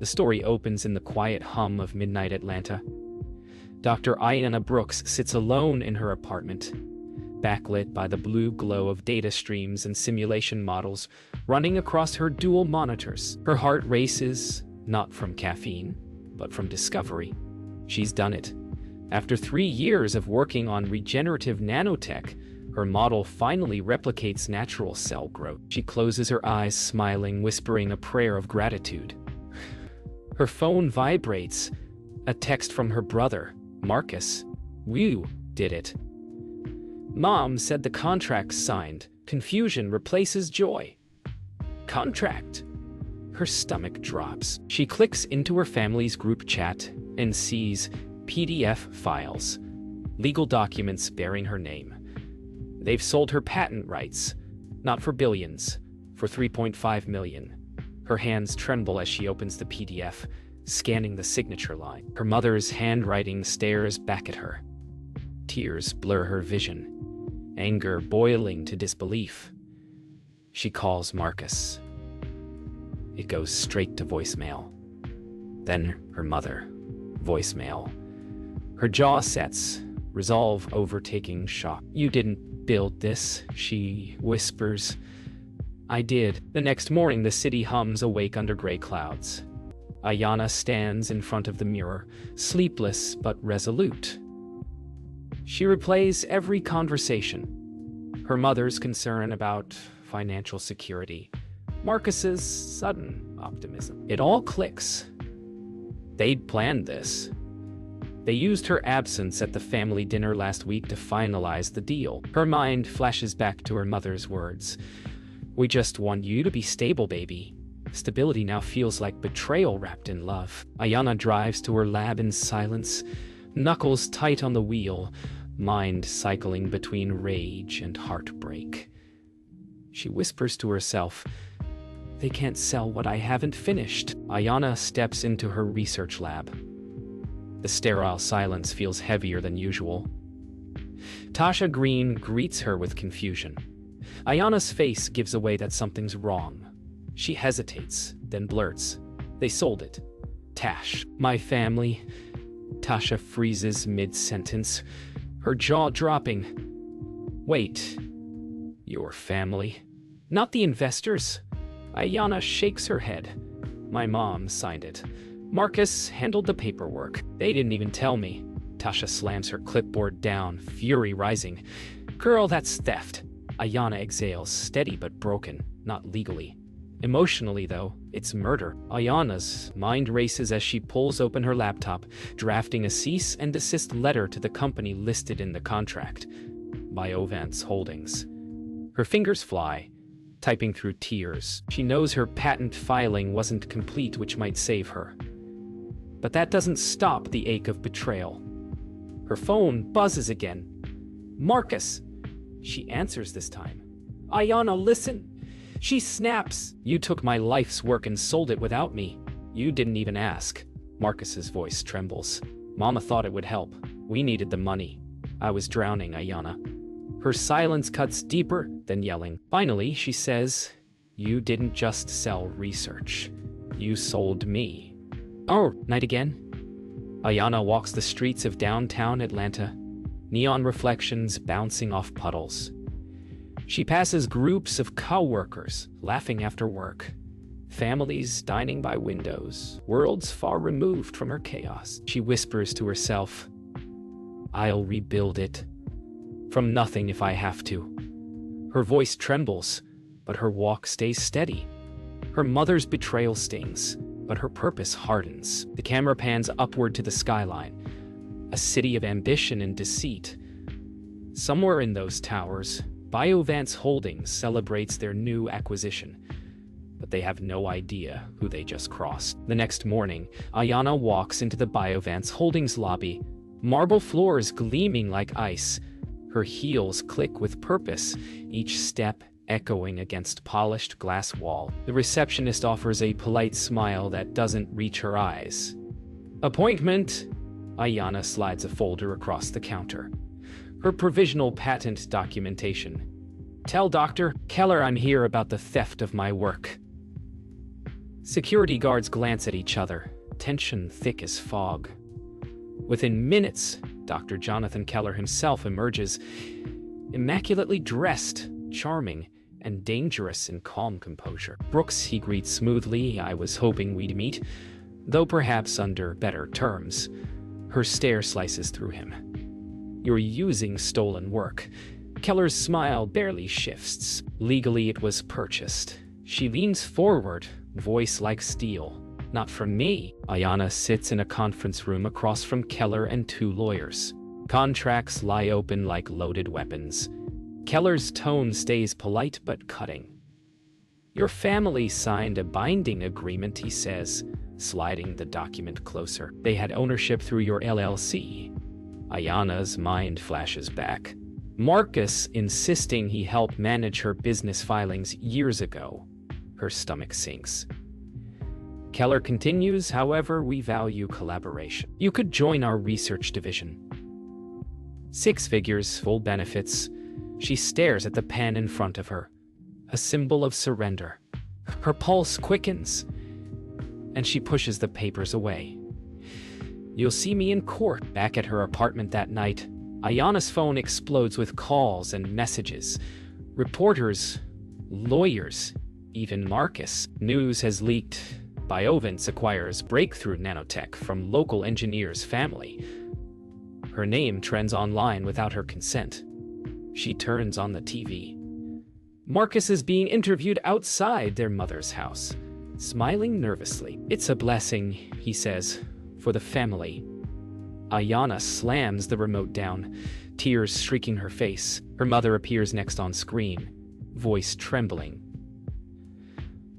The story opens in the quiet hum of midnight Atlanta. Dr. Ayanna Brooks sits alone in her apartment, backlit by the blue glow of data streams and simulation models running across her dual monitors. Her heart races, not from caffeine, but from discovery. She's done it. After 3 years of working on regenerative nanotech, her model finally replicates natural cell growth. She closes her eyes, smiling, whispering a prayer of gratitude. Her phone vibrates. A text from her brother, Marcus. "You did it." Mom said the contract's signed. Confusion replaces joy. Contract. Her stomach drops. She clicks into her family's group chat and sees PDF files, legal documents bearing her name. They've sold her patent rights, not for billions, for 3.5 million. Her hands tremble as she opens the PDF, scanning the signature line. Her mother's handwriting stares back at her. Tears blur her vision, anger boiling to disbelief. She calls Marcus. It goes straight to voicemail. Then her mother. Voicemail. Her jaw sets, resolve overtaking shock. "You didn't build this," she whispers. "I did." The next morning, the city hums awake under gray clouds. Ayanna stands in front of the mirror, sleepless but resolute. She replays every conversation. Her mother's concern about financial security, Marcus's sudden optimism. It all clicks. They'd planned this. They used her absence at the family dinner last week to finalize the deal. Her mind flashes back to her mother's words. "We just want you to be stable, baby." Stability now feels like betrayal wrapped in love. Ayanna drives to her lab in silence, knuckles tight on the wheel, mind cycling between rage and heartbreak. She whispers to herself, "They can't sell what I haven't finished." Ayanna steps into her research lab. The sterile silence feels heavier than usual. Tasha Green greets her with confusion. Ayanna's face gives away that something's wrong. She hesitates, then blurts, "They sold it. Tash, my family." Tasha freezes mid-sentence, her jaw dropping. "Wait, your family? Not the investors?" Ayanna shakes her head. "My mom signed it. Marcus handled the paperwork. They didn't even tell me." Tasha slams her clipboard down, fury rising. "Girl, that's theft." Ayanna exhales, steady but broken, not legally. Emotionally, though, it's murder. Ayanna's mind races as she pulls open her laptop, drafting a cease and desist letter to the company listed in the contract, Biovance Holdings. Her fingers fly, typing through tears. She knows her patent filing wasn't complete, which might save her. But that doesn't stop the ache of betrayal. Her phone buzzes again. "Marcus!" She answers this time. "Ayanna, listen!" She snaps. "You took my life's work and sold it without me. You didn't even ask." Marcus's voice trembles. "Mama thought it would help. We needed the money. I was drowning, Ayanna." Her silence cuts deeper than yelling. Finally, she says, "You didn't just sell research. You sold me." "Oh, night again?" Ayanna walks the streets of downtown Atlanta, neon reflections bouncing off puddles. She passes groups of co-workers laughing after work, families dining by windows, worlds far removed from her chaos. She whispers to herself, "I'll rebuild it. From nothing if I have to." Her voice trembles, but her walk stays steady. Her mother's betrayal stings, but her purpose hardens. The camera pans upward to the skyline, a city of ambition and deceit. Somewhere in those towers, Biovance Holdings celebrates their new acquisition, but they have no idea who they just crossed. The next morning, Ayanna walks into the Biovance Holdings lobby, marble floors gleaming like ice. Her heels click with purpose, each step echoing against polished glass wall. The receptionist offers a polite smile that doesn't reach her eyes. "Appointment?" Ayanna slides a folder across the counter. Her provisional patent documentation. "Tell Dr. Keller I'm here about the theft of my work." Security guards glance at each other, tension thick as fog. Within minutes, Dr. Jonathan Keller himself emerges, immaculately dressed, charming, and dangerous in calm composure. "Brooks," he greets smoothly, "I was hoping we'd meet, though perhaps under better terms." Her stare slices through him. "You're using stolen work." Keller's smile barely shifts. "Legally, it was purchased." She leans forward, voice like steel. "Not from me." Ayanna sits in a conference room across from Keller and two lawyers. Contracts lie open like loaded weapons. Keller's tone stays polite but cutting. "Your family signed a binding agreement," he says, sliding the document closer. "They had ownership through your LLC." Ayanna's mind flashes back. Marcus insisting he helped manage her business filings years ago. Her stomach sinks. Keller continues, "However, we value collaboration. You could join our research division." 6 figures, full benefits. She stares at the pen in front of her, a symbol of surrender. Her pulse quickens, and she pushes the papers away. "You'll see me in court." Back at her apartment that night, Ayanna's phone explodes with calls and messages. Reporters, lawyers, even Marcus. News has leaked. Biovance acquires breakthrough nanotech from local engineer's family. Her name trends online without her consent. She turns on the TV. Marcus is being interviewed outside their mother's house, smiling nervously. "It's a blessing," he says, "for the family." Ayanna slams the remote down, tears streaking her face. Her mother appears next on screen, voice trembling.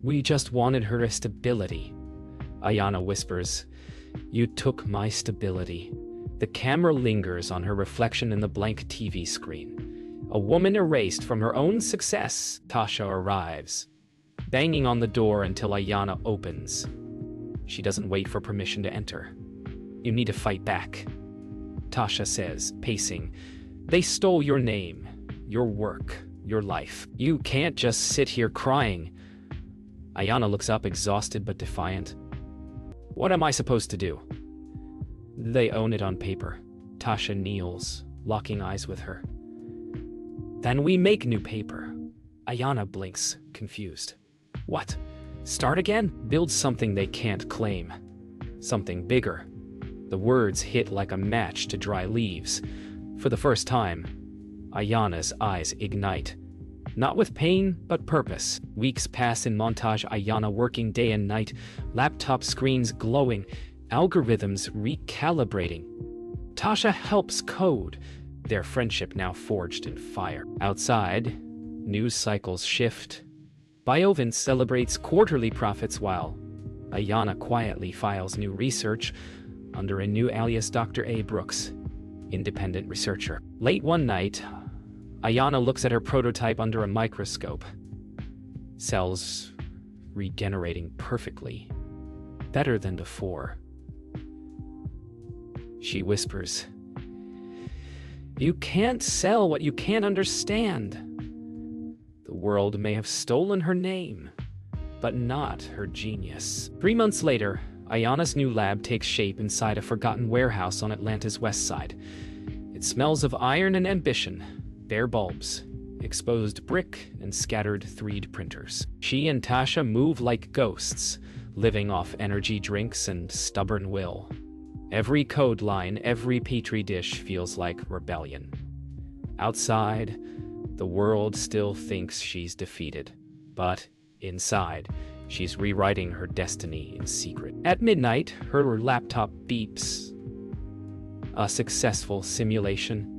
"We just wanted her stability." Ayanna whispers, "You took my stability." The camera lingers on her reflection in the blank TV screen. A woman erased from her own success. Tasha arrives, banging on the door until Ayanna opens. She doesn't wait for permission to enter. "You need to fight back," Tasha says, pacing. "They stole your name, your work, your life. You can't just sit here crying." Ayanna looks up, exhausted but defiant. "What am I supposed to do?" "They own it on paper." Tasha kneels, locking eyes with her. "Then we make new paper." Ayanna blinks, confused. "What? Start again?" "Build something they can't claim. Something bigger." The words hit like a match to dry leaves. For the first time, Ayanna's eyes ignite. Not with pain, but purpose. Weeks pass in montage, Ayanna working day and night, laptop screens glowing, algorithms recalibrating. Tasha helps code, their friendship now forged in fire. Outside, news cycles shift. Biovance celebrates quarterly profits while Ayanna quietly files new research under a new alias, Dr. A. Brooks, independent researcher. Late one night, Ayanna looks at her prototype under a microscope. Cells regenerating perfectly, better than before. She whispers, "You can't sell what you can't understand." The world may have stolen her name, but not her genius. 3 months later, Ayanna's new lab takes shape inside a forgotten warehouse on Atlanta's west side. It smells of iron and ambition, bare bulbs, exposed brick, and scattered 3D printers. She and Tasha move like ghosts, living off energy drinks and stubborn will. Every code line, every petri dish feels like rebellion. Outside, the world still thinks she's defeated, but inside, she's rewriting her destiny in secret. At midnight, her laptop beeps. A successful simulation.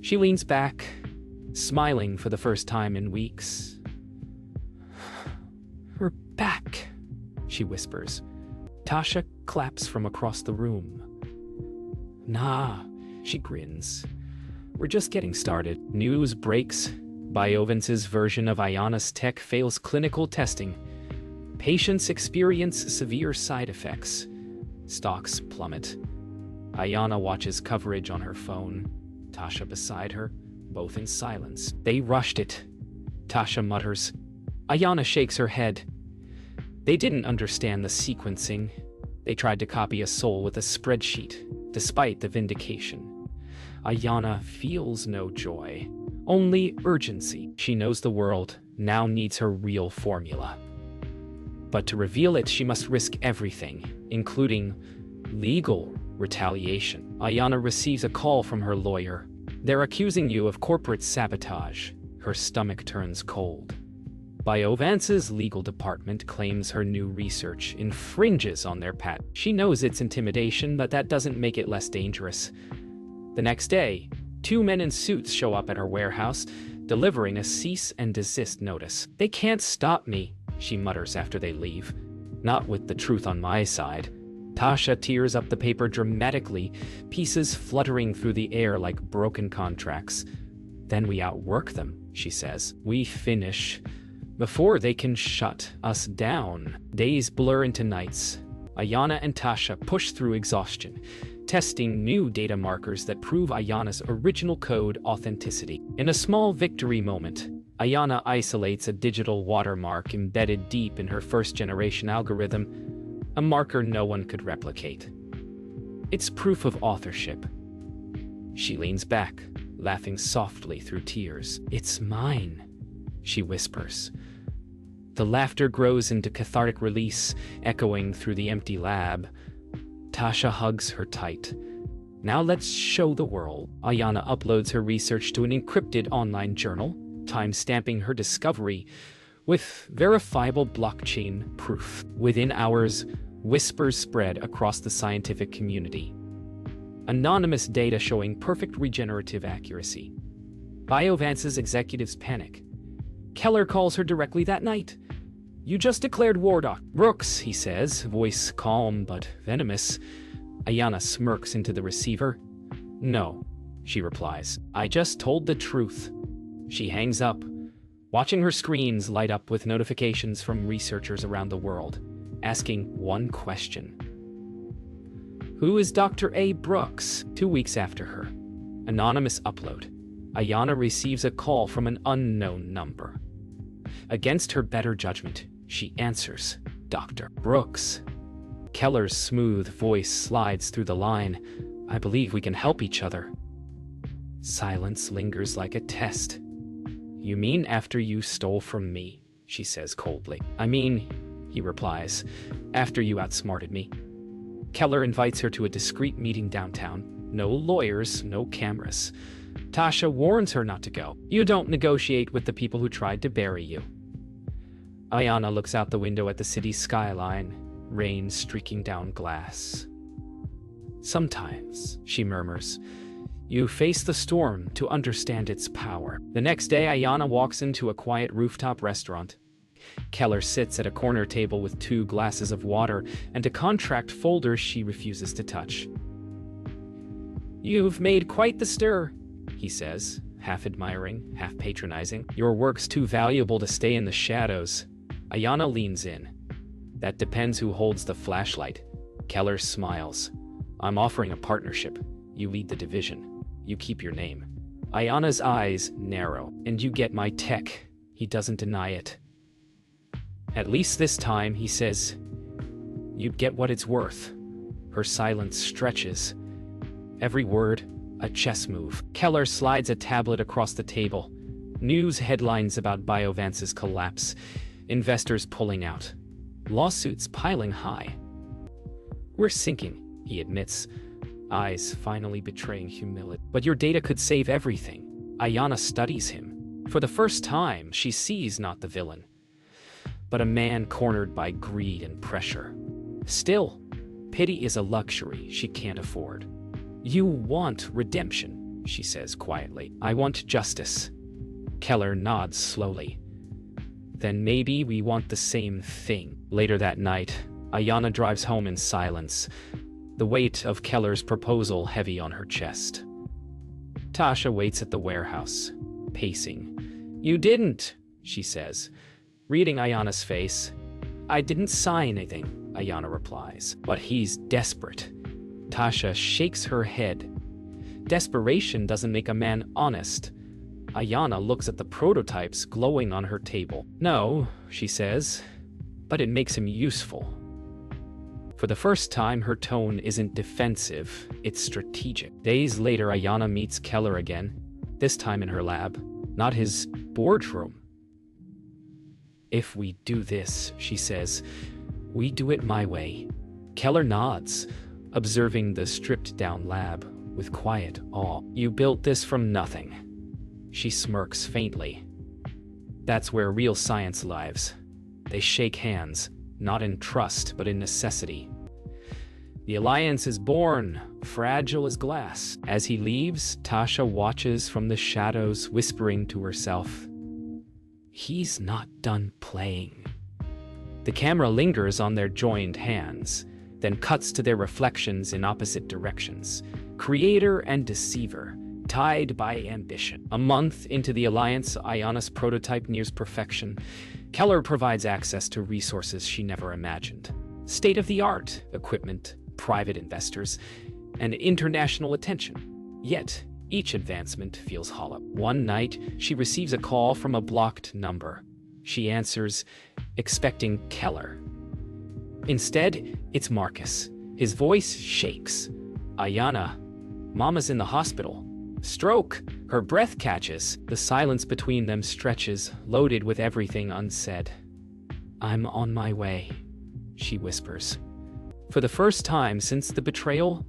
She leans back, smiling for the first time in weeks. "We're back," she whispers. Tasha claps from across the room. "Nah," she grins. "We're just getting started." News breaks. Biovance's version of Ayanna's tech fails clinical testing. Patients experience severe side effects. Stocks plummet. Ayanna watches coverage on her phone. Tasha beside her, both in silence. "They rushed it," Tasha mutters. Ayanna shakes her head. They didn't understand the sequencing. They tried to copy a soul with a spreadsheet, despite the vindication. Ayana feels no joy, only urgency. She knows the world now needs her real formula. But to reveal it, she must risk everything, including legal retaliation. Ayana receives a call from her lawyer. They're accusing you of corporate sabotage. Her stomach turns cold. Biovance's legal department claims her new research infringes on their patent. She knows it's intimidation, but that doesn't make it less dangerous. The next day, 2 men in suits show up at her warehouse, delivering a cease and desist notice. "They can't stop me," she mutters after they leave. "Not with the truth on my side." Tasha tears up the paper dramatically, pieces fluttering through the air like broken contracts. "Then we outwork them," she says. "We finish before they can shut us down." Days blur into nights. Ayana and Tasha push through exhaustion, testing new data markers that prove Ayana's original code authenticity. In a small victory moment, Ayana isolates a digital watermark embedded deep in her first-generation algorithm, a marker no one could replicate. It's proof of authorship. She leans back, laughing softly through tears. "It's mine," she whispers. The laughter grows into cathartic release, echoing through the empty lab. Tasha hugs her tight. "Now let's show the world." Ayana uploads her research to an encrypted online journal, time-stamping her discovery with verifiable blockchain proof. Within hours, whispers spread across the scientific community. Anonymous data showing perfect regenerative accuracy. Biovance's executives panic. Keller calls her directly that night. "You just declared war, Doc." "Brooks," he says, voice calm but venomous. Ayana smirks into the receiver. "No," she replies. "I just told the truth." She hangs up, watching her screens light up with notifications from researchers around the world, asking one question. Who is Dr. A. Brooks? 2 weeks after her anonymous upload, Ayana receives a call from an unknown number. Against her better judgment, she answers. "Dr. Brooks." Keller's smooth voice slides through the line. "I believe we can help each other." Silence lingers like a test. "You mean after you stole from me?" she says coldly. "I mean," he replies, "after you outsmarted me." Keller invites her to a discreet meeting downtown. No lawyers, no cameras. Tasha warns her not to go. "You don't negotiate with the people who tried to bury you." Ayana looks out the window at the city's skyline, rain streaking down glass. "Sometimes," she murmurs, "you face the storm to understand its power." The next day, Ayana walks into a quiet rooftop restaurant. Keller sits at a corner table with 2 glasses of water and a contract folder she refuses to touch. "You've made quite the stir," he says, half admiring, half patronizing. "Your work's too valuable to stay in the shadows." Ayana leans in. "That depends who holds the flashlight." Keller smiles. "I'm offering a partnership. You lead the division. You keep your name." Ayana's eyes narrow. "And you get my tech." He doesn't deny it. "At least this time," he says, "you'd get what it's worth." Her silence stretches. Every word, a chess move. Keller slides a tablet across the table. News headlines about Biovance's collapse. Investors pulling out. Lawsuits piling high. "We're sinking," he admits, eyes finally betraying humility. "But your data could save everything." Ayana studies him. For the first time, she sees not the villain, but a man cornered by greed and pressure. Still, pity is a luxury she can't afford. "You want redemption," she says quietly. "I want justice." Keller nods slowly. "Then maybe we want the same thing." Later that night, Ayana drives home in silence, the weight of Keller's proposal heavy on her chest. Tasha waits at the warehouse, pacing. "You didn't," she says, reading Ayana's face. "I didn't sign anything," Ayana replies. "But he's desperate." Tasha shakes her head. Desperation doesn't make a man honest. Ayana looks at the prototypes glowing on her table. "No," she says, but it makes him useful. For the first time, her tone isn't defensive, it's strategic. Days later, Ayana meets Keller again, this time in her lab, not his boardroom. "If we do this," she says, "we do it my way." Keller nods, observing the stripped-down lab with quiet awe. "You built this from nothing." She smirks faintly. "That's where real science lives." They shake hands, not in trust, but in necessity. The alliance is born, fragile as glass. As he leaves, Tasha watches from the shadows, whispering to herself, "He's not done playing." The camera lingers on their joined hands, then cuts to their reflections in opposite directions. Creator and deceiver, tied by ambition. A month into the alliance, Ayana's prototype nears perfection. Keller provides access to resources she never imagined. State-of-the-art equipment, private investors, and international attention. Yet, each advancement feels hollow. One night, she receives a call from a blocked number. She answers, expecting Keller. Instead, it's Marcus. His voice shakes. "Ayana, Mama's in the hospital. Stroke." Her breath catches. The silence between them stretches, loaded with everything unsaid. "I'm on my way," she whispers. For the first time since the betrayal,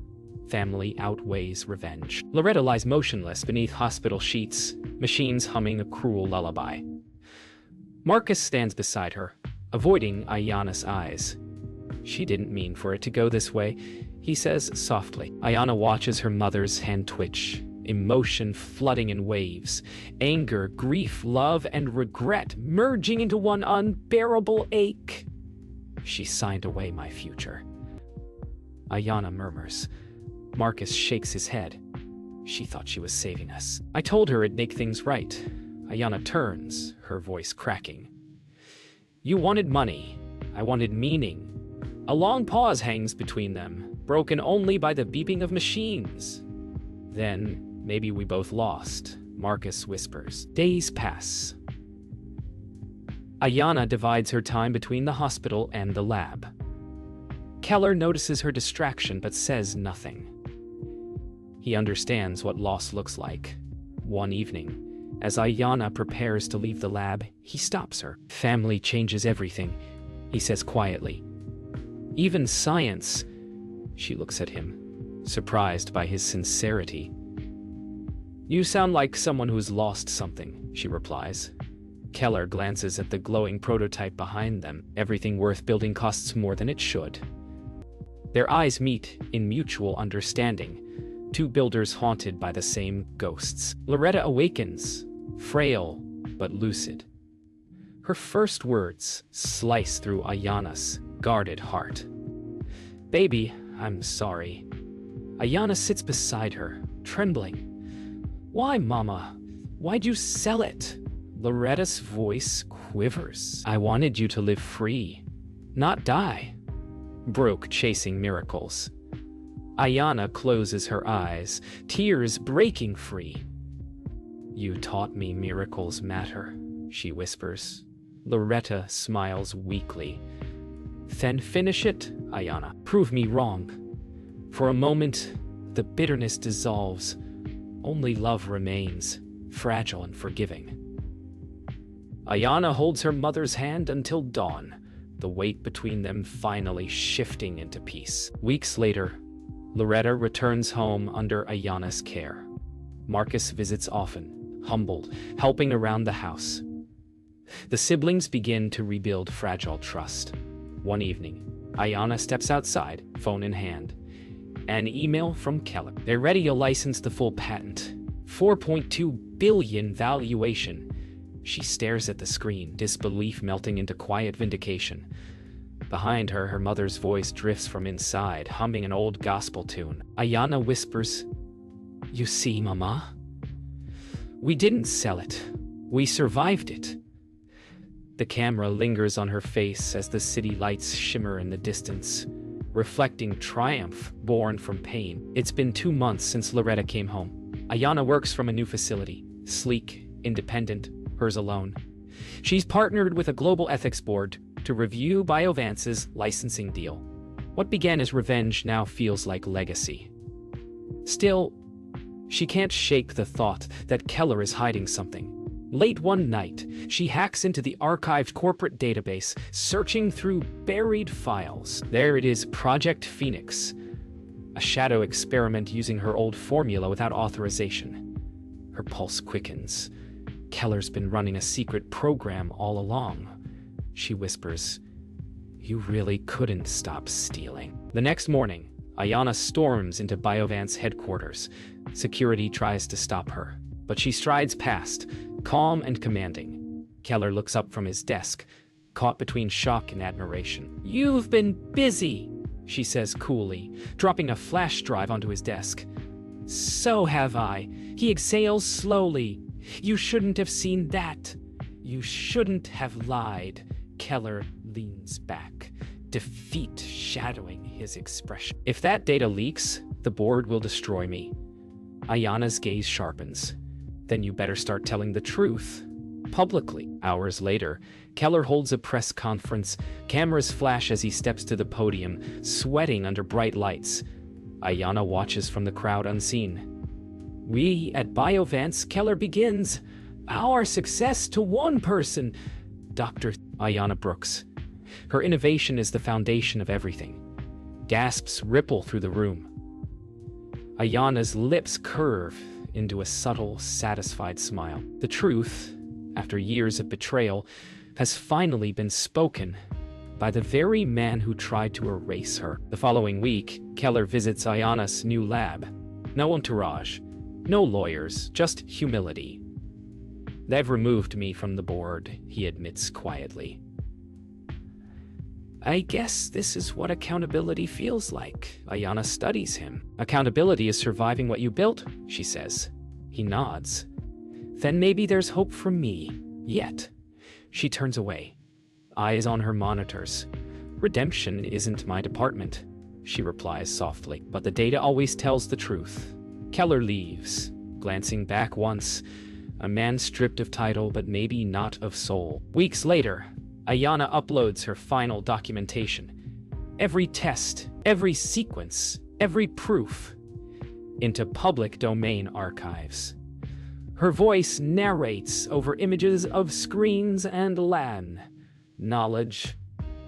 family outweighs revenge. Loretta lies motionless beneath hospital sheets, machines humming a cruel lullaby. Marcus stands beside her, avoiding Ayana's eyes. "She didn't mean for it to go this way," he says softly. Ayana watches her mother's hand twitch, emotion flooding in waves. Anger, grief, love, and regret merging into one unbearable ache. "She signed away my future." Ayana murmurs. Marcus shakes his head. "She thought she was saving us. I told her it'd make things right." Ayana turns, her voice cracking. "You wanted money. I wanted meaning." A long pause hangs between them, broken only by the beeping of machines. "Then, maybe we both lost," Marcus whispers. Days pass. Ayana divides her time between the hospital and the lab. Keller notices her distraction but says nothing. He understands what loss looks like. One evening, as Ayana prepares to leave the lab, he stops her. "Family changes everything," he says quietly. "Even science." She looks at him, surprised by his sincerity. "You sound like someone who's lost something," she replies. Keller glances at the glowing prototype behind them. Everything worth building costs more than it should. Their eyes meet in mutual understanding, two builders haunted by the same ghosts. Loretta awakens, frail but lucid. Her first words slice through Ayana's guarded heart. "Baby, I'm sorry." Ayana sits beside her, trembling. "Why, Mama? Why'd you sell it?" Loretta's voice quivers. "I wanted you to live free, not die." Broke chasing miracles. Ayana closes her eyes, tears breaking free. "You taught me miracles matter," she whispers. Loretta smiles weakly. "Then finish it, Ayana. Prove me wrong." For a moment, the bitterness dissolves. Only love remains, fragile and forgiving. Ayana holds her mother's hand until dawn, the weight between them finally shifting into peace. Weeks later, Loretta returns home under Ayana's care. Marcus visits often, humbled, helping around the house. The siblings begin to rebuild fragile trust. One evening, Ayana steps outside, phone in hand. An email from Keller. They're ready to license the full patent. $4.2 billion valuation. She stares at the screen, disbelief melting into quiet vindication. Behind her, her mother's voice drifts from inside, humming an old gospel tune. Ayana whispers, "You see, Mama? We didn't sell it. We survived it." The camera lingers on her face as the city lights shimmer in the distance, reflecting triumph born from pain. It's been 2 months since Loretta came home. Ayana works from a new facility, sleek, independent, hers alone. She's partnered with a global ethics board, to review Biovance's licensing deal. What began as revenge now feels like legacy. Still, she can't shake the thought that Keller is hiding something. Late one night, she hacks into the archived corporate database, searching through buried files. There it is, Project Phoenix, a shadow experiment using her old formula without authorization. Her pulse quickens. Keller's been running a secret program all along. She whispers, "You really couldn't stop stealing." The next morning, Ayanna storms into Biovance headquarters. Security tries to stop her, but she strides past, calm and commanding. Keller looks up from his desk, caught between shock and admiration. "You've been busy," she says coolly, dropping a flash drive onto his desk. "So have I." He exhales slowly. "You shouldn't have seen that. You shouldn't have lied." Keller leans back, defeat shadowing his expression. "If that data leaks, the board will destroy me." Ayanna's gaze sharpens. "Then you better start telling the truth. Publicly." Hours later, Keller holds a press conference. Cameras flash as he steps to the podium, sweating under bright lights. Ayanna watches from the crowd unseen. "We at Biovance," Keller begins, "our success to one person, Dr. Ayanna Brooks. Her innovation is the foundation of everything." Gasps ripple through the room. Ayanna's lips curve into a subtle, satisfied smile. The truth, after years of betrayal, has finally been spoken by the very man who tried to erase her. The following week, Keller visits Ayanna's new lab. No entourage, no lawyers, just humility. "They've removed me from the board," he admits quietly. "I guess this is what accountability feels like." Ayanna studies him. "Accountability is surviving what you built," she says. He nods. "Then maybe there's hope for me. Yet." She turns away, eyes on her monitors. "Redemption isn't my department," she replies softly. "But the data always tells the truth." Keller leaves, glancing back once. A man stripped of title, but maybe not of soul. Weeks later, Ayanna uploads her final documentation. Every test, every sequence, every proof, into public domain archives. Her voice narrates over images of screens and LAN. Knowledge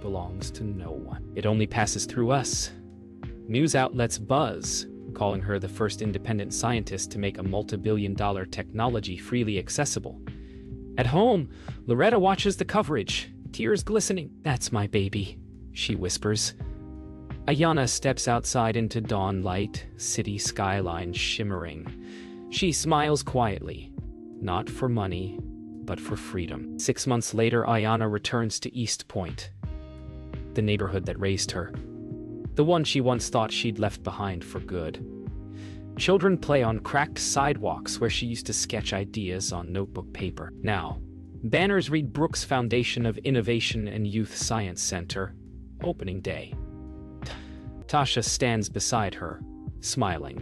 belongs to no one. It only passes through us. News outlets buzz, calling her the first independent scientist to make a multi-billion-dollar technology freely accessible. At home, Loretta watches the coverage, tears glistening. "That's my baby," she whispers. Ayanna steps outside into dawn light, city skyline shimmering. She smiles quietly, not for money, but for freedom. 6 months later, Ayanna returns to East Point, the neighborhood that raised her, the one she once thought she'd left behind for good. Children play on cracked sidewalks where she used to sketch ideas on notebook paper. Now, banners read Brooks Foundation of Innovation and Youth Science Center, opening day. Tasha stands beside her, smiling.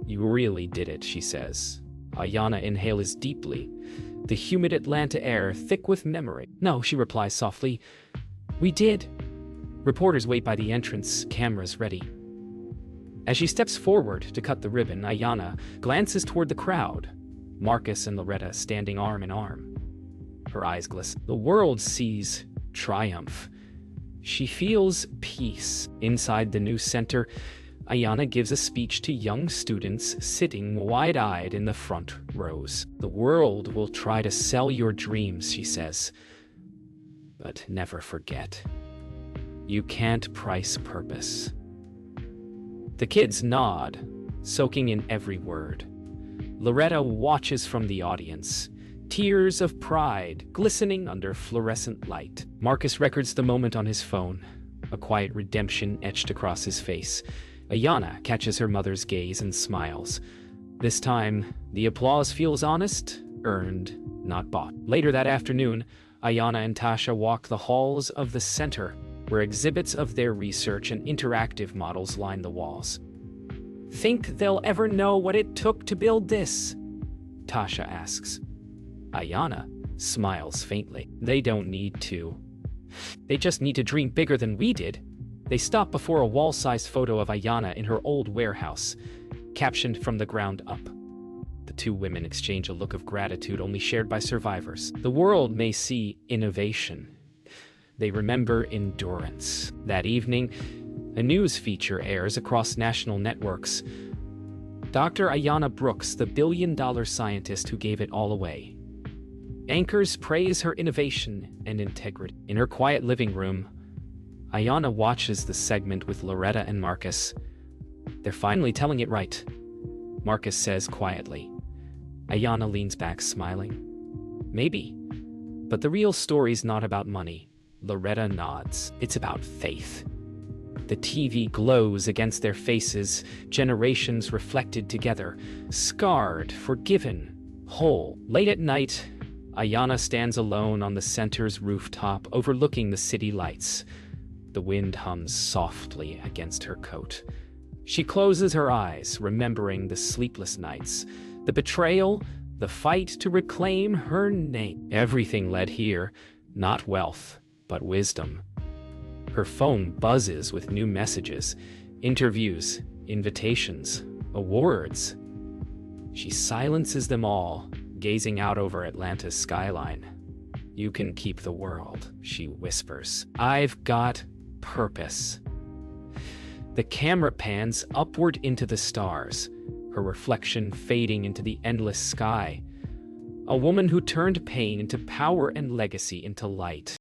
"You really did it," she says. Ayanna inhales deeply, the humid Atlanta air thick with memory. "No," she replies softly. "We did." Reporters wait by the entrance, cameras ready. As she steps forward to cut the ribbon, Ayanna glances toward the crowd, Marcus and Loretta standing arm in arm. Her eyes glisten. The world sees triumph. She feels peace. Inside the new center, Ayanna gives a speech to young students sitting wide-eyed in the front rows. "The world will try to sell your dreams," she says. "But never forget, you can't price purpose." The kids nod, soaking in every word. Loretta watches from the audience, tears of pride glistening under fluorescent light. Marcus records the moment on his phone, a quiet redemption etched across his face. Ayanna catches her mother's gaze and smiles. This time, the applause feels honest, earned, not bought. Later that afternoon, Ayanna and Tasha walk the halls of the center, where exhibits of their research and interactive models line the walls. "Think they'll ever know what it took to build this?" Tasha asks. Ayanna smiles faintly. "They don't need to. They just need to dream bigger than we did. They stop before a wall-sized photo of Ayana in her old warehouse, captioned "From the ground up." The two women exchange a look of gratitude only shared by survivors. The world may see innovation. They remember endurance. That evening, a news feature airs across national networks. Dr. Ayana Brooks, the billion-dollar scientist who gave it all away. Anchors praise her innovation and integrity. In her quiet living room, Ayana watches the segment with Loretta and Marcus. "They're finally telling it right," Marcus says quietly. Ayana leans back, smiling. "Maybe. But the real story's not about money." Loretta nods. "It's about faith." The TV glows against their faces, generations reflected together, scarred, forgiven, whole. Late at night, Ayana stands alone on the center's rooftop, overlooking the city lights. The wind hums softly against her coat. She closes her eyes, remembering the sleepless nights, the betrayal, the fight to reclaim her name. Everything led here, not wealth, but wisdom. Her phone buzzes with new messages, interviews, invitations, awards. She silences them all, gazing out over Atlanta's skyline. "You can keep the world," she whispers. "I've got purpose." The camera pans upward into the stars, her reflection fading into the endless sky. A woman who turned pain into power and legacy into light.